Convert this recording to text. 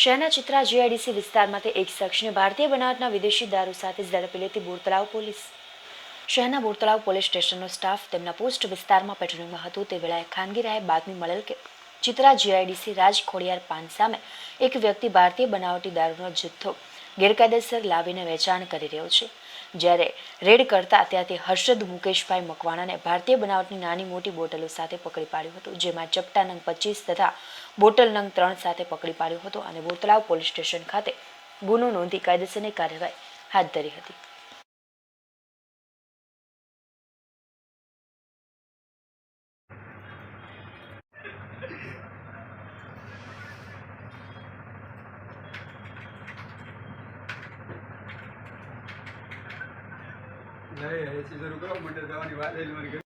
શહેરના ચિત્રા જીઆઈડીસી વિસ્તારમાંથી એક શખ્સને ભારતીય બનાવટના વિદેશી દારૂ સાથે ઝડપી લેતી બોરતળાવ પોલીસ. શહેરના બોરતળાવ પોલીસ સ્ટેશનનો સ્ટાફ તેમના પોસ્ટ વિસ્તારમાં પેટ્રોલિંગમાં હતો તે વેળાએ ખાનગી રાહે બાતમી મળેલ કે ચિત્રા જીઆઈડીસી રાજ ખોડિયાર પાન સામે એક વ્યક્તિ ભારતીય બનાવટી દારૂનો જથ્થો ગેરકાયદેસર લાવીને વેચાણ કરી રહ્યો છે. જ્યારે રેડ કરતા ત્યાંથી હર્ષદ મુકેશભાઈ મકવાણાને ભારતીય બનાવટની નાની મોટી બોટલો સાથે પકડી પાડ્યો હતો, જેમાં ચપટા નંગ 25 તથા બોટલ નંગ 3 સાથે પકડી પાડ્યો હતો અને બોરતળાવ પોલીસ સ્ટેશન ખાતે ગુનો નોંધી કાયદેસરની કાર્યવાહી હાથ ધરી હતી. नहीं है ऐसी जरूर करो मंडल दवानी बात है